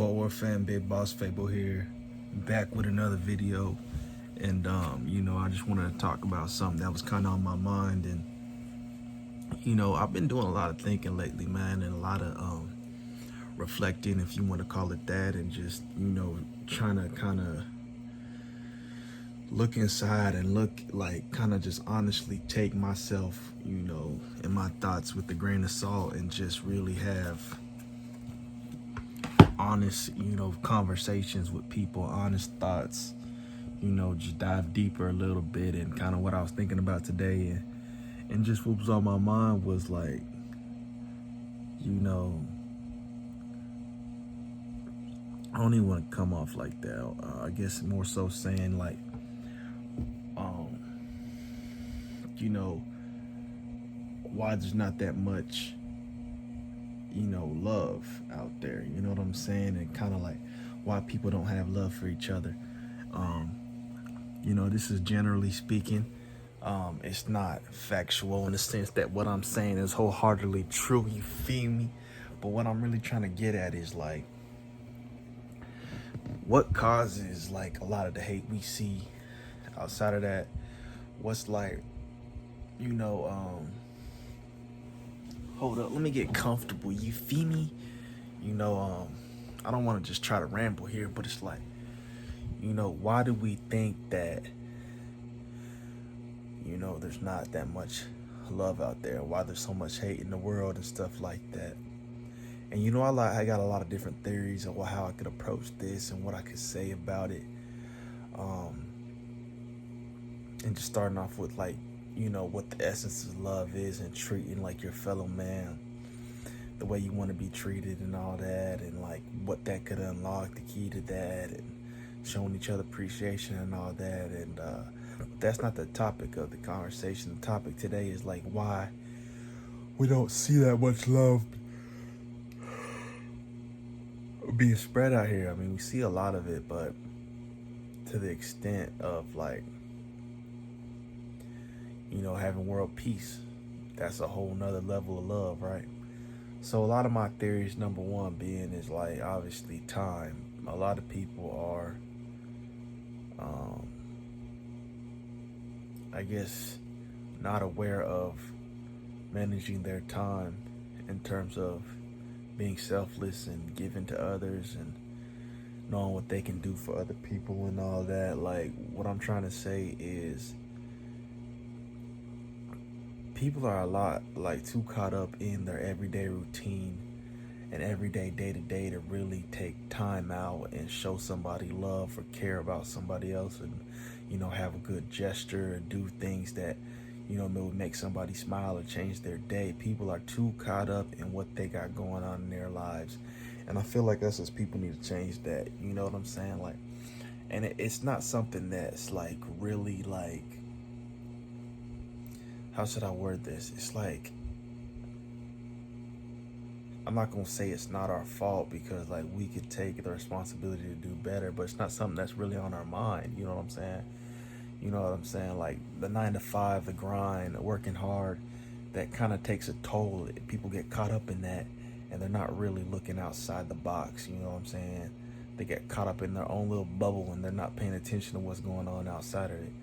Fort Worth fan, Big Boss Fable here, back with another video. And I just wanted to talk about something that was kind of on my mind. And I've been doing a lot of thinking lately, man, and a lot of reflecting, if you want to call it that, and just trying to kind of look inside and look like kind of just honestly take myself, and my thoughts with a grain of salt, and just really have honest, conversations with people, honest thoughts, just dive deeper a little bit. And kind of what I was thinking about today, and just what was on my mind was like, I don't even want to come off like that. I guess more so saying like, why there's not that much, love out there. You know what I'm saying? And kind of like why people don't have love for each other. This is generally speaking. It's not factual in the sense that what I'm saying is wholeheartedly true. You feel me? But what I'm really trying to get at is like, what causes like a lot of the hate we see. Outside of that, what's like, hold up, let me get comfortable. You feel me? I don't want to just try to ramble here, but it's like, why do we think that, there's not that much love out there? Why there's so much hate in the world and stuff like that? And I got a lot of different theories of how I could approach this and what I could say about it. And just starting off with like, what the essence of love is, and treating like your fellow man the way you want to be treated and all that, and like what that could unlock, the key to that, and showing each other appreciation and all that. And that's not the topic of the conversation. The topic today is like why we don't see that much love being spread out here. I mean, we see a lot of it, but to the extent of like, having world peace, that's a whole nother level of love, right? So a lot of my theories, number one being, is like obviously time. A lot of people are, I guess, not aware of managing their time in terms of being selfless and giving to others and knowing what they can do for other people and all that. Like, what I'm trying to say is, people are a lot like too caught up in their everyday routine and everyday day-to-day to really take time out and show somebody love or care about somebody else, and have a good gesture and do things that may make somebody smile or change their day. People are too caught up in what they got going on in their lives, and I feel like us as people need to change that. You know what I'm saying? Like, and it's not something that's like really like, how should I word this? It's like, I'm not going to say it's not our fault, because like we could take the responsibility to do better, but it's not something that's really on our mind. You know what I'm saying? Like the 9 to 5, the grind, working hard, that kind of takes a toll. People get caught up in that, and they're not really looking outside the box. You know what I'm saying? They get caught up in their own little bubble, and they're not paying attention to what's going on outside of it.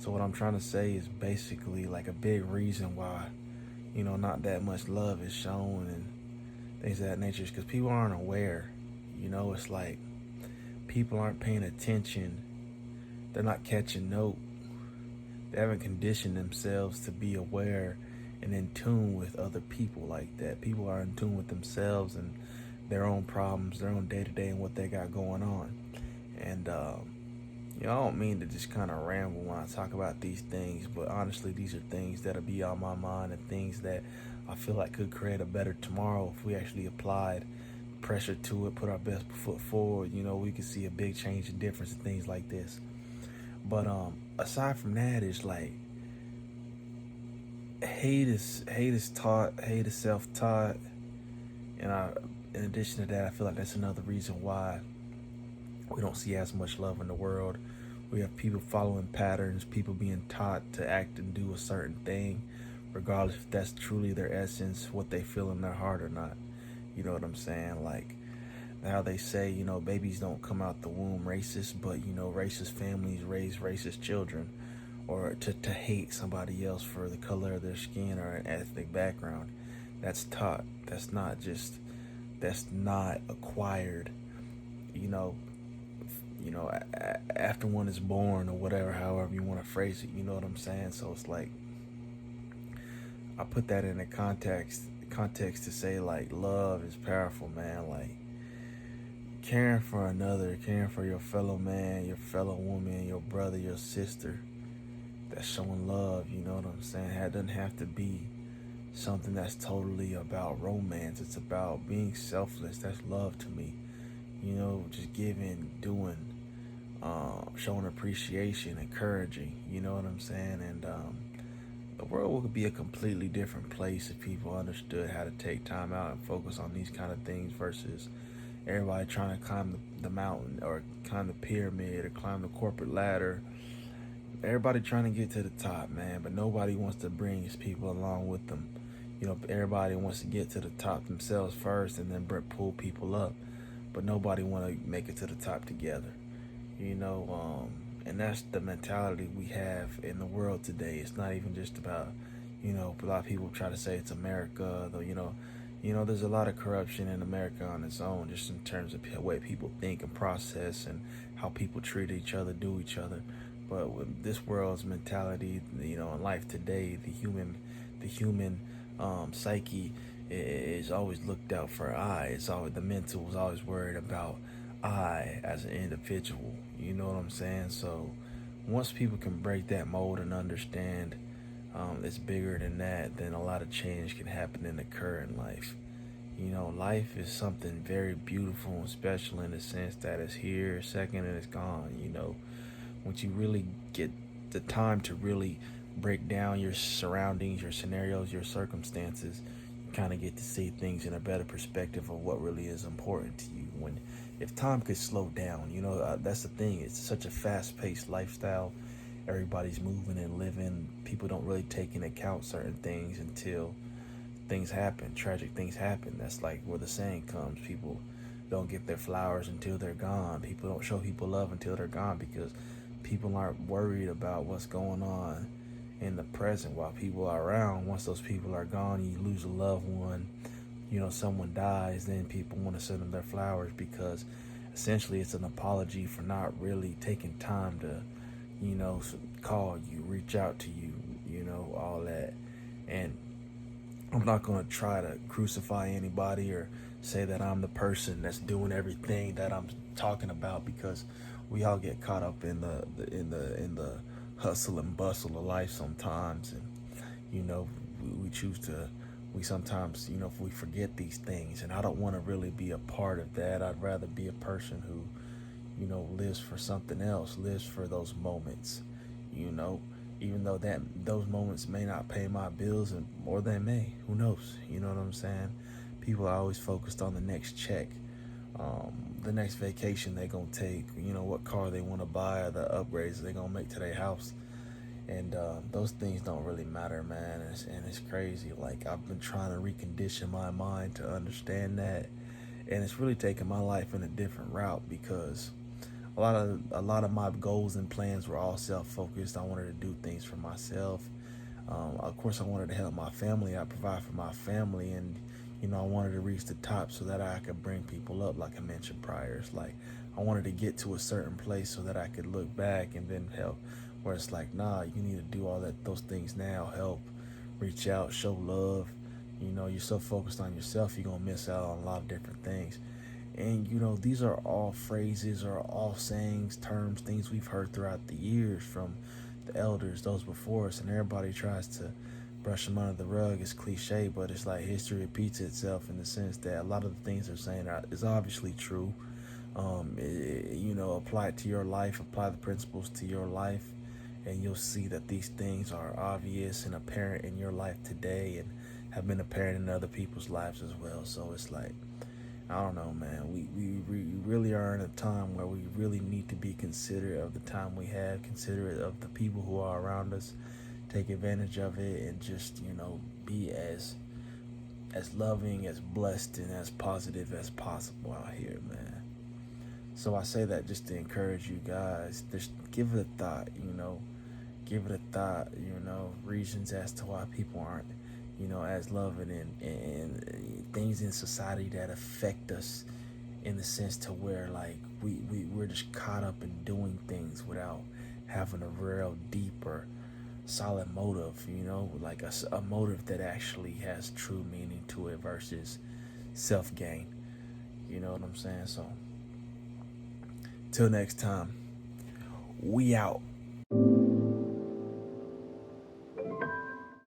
So what I'm trying to say is basically like a big reason why, not that much love is shown and things of that nature is because people aren't aware. It's like people aren't paying attention. They're not catching note. They haven't conditioned themselves to be aware and in tune with other people like that. People are in tune with themselves and their own problems, their own day-to-day, and what they got going on. And I don't mean to just kind of ramble when I talk about these things, but honestly, these are things that'll be on my mind, and things that I feel like could create a better tomorrow if we actually applied pressure to it, put our best foot forward. We could see a big change and difference in things like this. But aside from that, it's like hate is taught, hate is self-taught, and in addition to that, I feel like that's another reason why we don't see as much love in the world. We have people following patterns, people being taught to act and do a certain thing, regardless if that's truly their essence, what they feel in their heart or not. You know what I'm saying? Like, How they say, babies don't come out the womb racist, but racist families raise racist children, or to hate somebody else for the color of their skin or an ethnic background. That's taught. That's not acquired. You know, after one is born or whatever, however you want to phrase it. You know what I'm saying? So it's like I put that in a context to say like love is powerful, man. Like caring for another, caring for your fellow man, your fellow woman, your brother, your sister. That's showing love. You know what I'm saying? It doesn't have to be something that's totally about romance. It's about being selfless. That's love to me. Just giving, doing, showing appreciation, encouraging. You know what I'm saying? And the world would be a completely different place if people understood how to take time out and focus on these kind of things versus everybody trying to climb the mountain or climb the pyramid or climb the corporate ladder. Everybody trying to get to the top, man, but nobody wants to bring his people along with them. Everybody wants to get to the top themselves first and then pull people up, but nobody want to make it to the top together. And that's the mentality we have in the world today. It's not even just about, a lot of people try to say it's America, though, there's a lot of corruption in America on its own, just in terms of the way people think and process and how people treat each other, do each other. But with this world's mentality, in life today, the human psyche is always looked out for I. It's always the mental is always worried about I as an individual. You know what I'm saying? So once people can break that mold and understand it's bigger than that, then a lot of change can happen and occur in life. Life is something very beautiful and special in the sense that it's here, second, and it's gone. Once you really get the time to really break down your surroundings, your scenarios, your circumstances, you kind of get to see things in a better perspective of what really is important to you. If time could slow down, that's the thing. It's such a fast-paced lifestyle. Everybody's moving and living. People don't really take into account certain things until things happen. Tragic things happen. That's like where the saying comes. People don't get their flowers until they're gone. People don't show people love until they're gone because people aren't worried about what's going on in the present while people are around. Once those people are gone, you lose a loved one, someone dies, then people want to send them their flowers because essentially it's an apology for not really taking time to, call you, reach out to you, all that. And I'm not going to try to crucify anybody or say that I'm the person that's doing everything that I'm talking about, because we all get caught up in the hustle and bustle of life sometimes, and we sometimes we forget these things, and I don't want to really be a part of that. I'd rather be a person who lives for something else, lives for those moments, even though that those moments may not pay my bills, or they may, who knows, you know what I'm saying? People are always focused on the next check, the next vacation they're gonna take, what car they want to buy, or the upgrades they're gonna make to their house. And those things don't really matter, man. And it's crazy. Like, I've been trying to recondition my mind to understand that, and it's really taken my life in a different route, because a lot of my goals and plans were all self-focused. I wanted to do things for myself. Of course, I wanted to help my family. I provide for my family, and I wanted to reach the top so that I could bring people up, like I mentioned prior. It's like I wanted to get to a certain place so that I could look back and then help. Where it's like, nah, you need to do those things now. Help, reach out, show love. You're so focused on yourself, you're gonna miss out on a lot of different things. And these are all phrases or all sayings, terms, things we've heard throughout the years from the elders, those before us, and everybody tries to brush them under the rug. It's cliche, but it's like history repeats itself, in the sense that a lot of the things they're saying is obviously true. Apply it to your life, apply the principles to your life, and you'll see that these things are obvious and apparent in your life today, and have been apparent in other people's lives as well. So it's like, I don't know, man. We really are in a time where we really need to be considerate of the time we have, considerate of the people who are around us, take advantage of it, and just be as as loving, as blessed, and as positive as possible out here, man. So I say that just to encourage you guys. Just give it a thought, give it a thought, reasons as to why people aren't, as loving, and things in society that affect us in the sense to where like we're just caught up in doing things without having a real deep or solid motive, like a motive that actually has true meaning to it versus self gain. You know what I'm saying? So, till next time, we out.